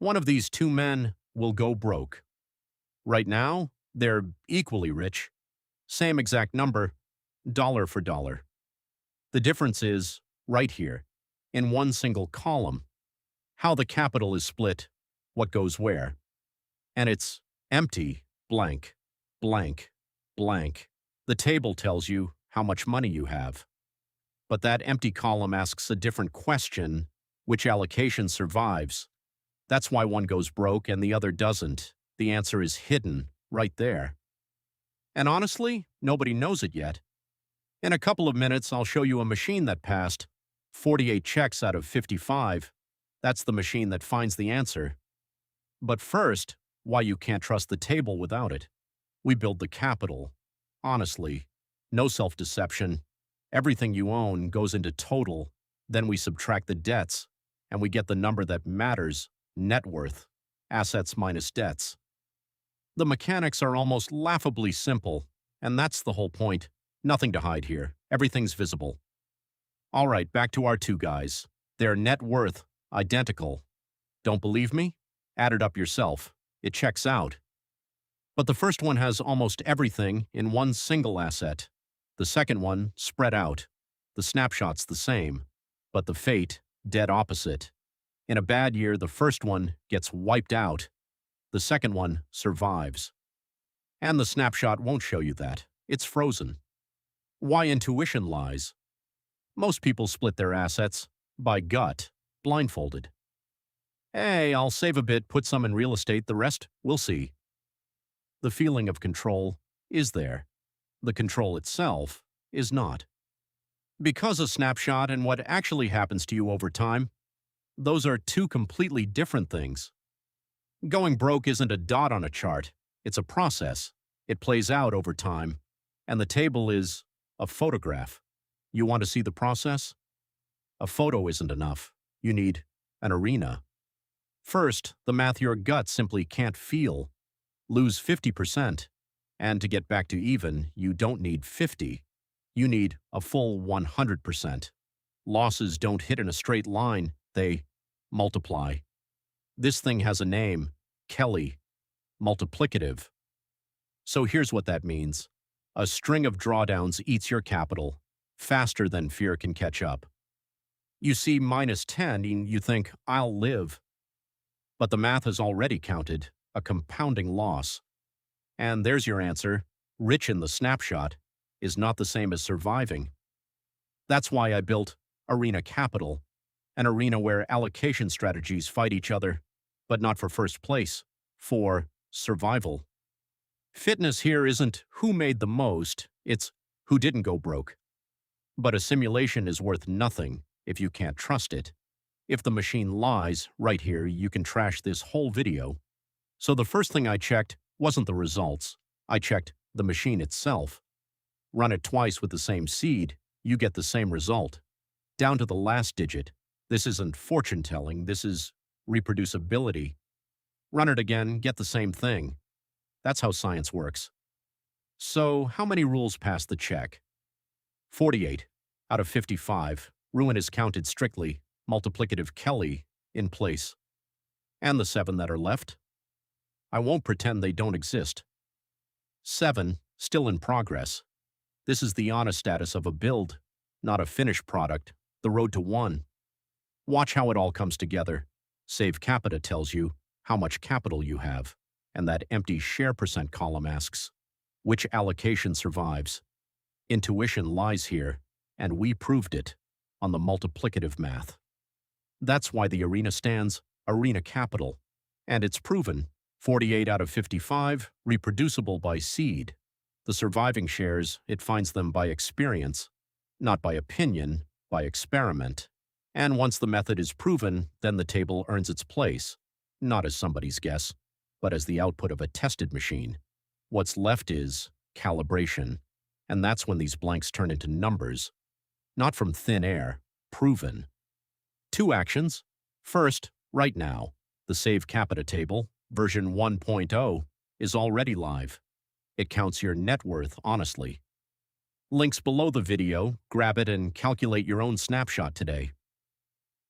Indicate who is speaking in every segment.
Speaker 1: One of these two men will go broke. Right now, they're equally rich. Same exact number, dollar for dollar. The difference is right here, in one single column, how the capital is split, what goes where. And it's empty, blank, blank, blank. The table tells you how much money you have. But that empty column asks a different question: which allocation survives? That's why one goes broke and the other doesn't. The answer is hidden right there. And honestly, nobody knows it yet. In a couple of minutes, I'll show you a machine that passed 48 checks out of 55. That's the machine that finds the answer. But first, why you can't trust the table without it. We build the capital. Honestly, no self-deception. Everything you own goes into total. Then we subtract the debts, and we get the number that matters: net worth, assets minus debts. The mechanics are almost laughably simple, and that's the whole point. Nothing to hide here. Everything's visible. All right, back to our two guys. Their net worth, identical. Don't believe me? Add it up yourself. It checks out. But the first one has almost everything in one single asset. The second one, spread out. The snapshot's the same, but the fate, dead opposite. In a bad year, the first one gets wiped out. The second one survives. And the snapshot won't show you that. It's frozen. Why intuition lies. Most people split their assets by gut, blindfolded. Hey, I'll save a bit, put some in real estate, the rest we'll see. The feeling of control is there. The control itself is not. Because a snapshot and what actually happens to you over time, those are two completely different things. Going broke isn't a dot on a chart. It's a process. It plays out over time. And the table is a photograph. You want to see the process? A photo isn't enough. You need an arena. First, the math your gut simply can't feel. Lose 50%. And to get back to even, you don't need 50. You need a full 100%. Losses don't hit in a straight line. They multiply. This thing has a name, Kelly. Multiplicative. So here's what that means. A string of drawdowns eats your capital faster than fear can catch up. You see -10 and you think, I'll live. But the math has already counted a compounding loss. And there's your answer. Rich in the snapshot is not the same as surviving. That's why I built ArenaCapital, an arena where allocation strategies fight each other, but not for first place, for survival. Fitness here isn't who made the most, it's who didn't go broke. But a simulation is worth nothing if you can't trust it. If the machine lies, right here, you can trash this whole video. So the first thing I checked wasn't the results. I checked the machine itself. Run it twice with the same seed, you get the same result. Down to the last digit. This isn't fortune-telling, this is reproducibility. Run it again, get the same thing. That's how science works. So, how many rules pass the check? 48 out of 55. Ruin is counted strictly. Multiplicative Kelly in place. And the 7 that are left? I won't pretend they don't exist. 7, still in progress. This is the honest status of a build, not a finished product, the road to 1. Watch how it all comes together. SaveCapita tells you how much capital you have, and that empty share percent column asks, which allocation survives? Intuition lies here, and we proved it on the multiplicative math. That's why the arena stands ArenaCapital, and it's proven. 48 out of 55, reproducible by seed. The surviving shares, it finds them by experience, not by opinion, by experiment. And once the method is proven, then the table earns its place, not as somebody's guess, but as the output of a tested machine. What's left is calibration, and that's when these blanks turn into numbers, not from thin air, proven. 2 actions. First, right now, the SaveCapita table, version 1.0, is already live. It counts your net worth honestly. Links below the video, grab it and calculate your own snapshot today.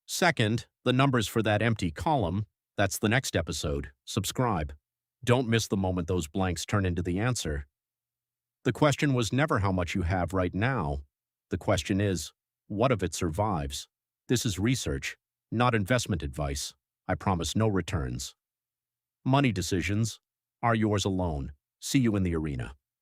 Speaker 1: Second, the numbers for that empty column, That's the next episode. Subscribe. Don't miss the moment those blanks turn into the answer. The question was never how much you have right now. The question is, what if it survives? This is research, not investment advice. I promise no returns. Money decisions are yours alone. See you in the arena.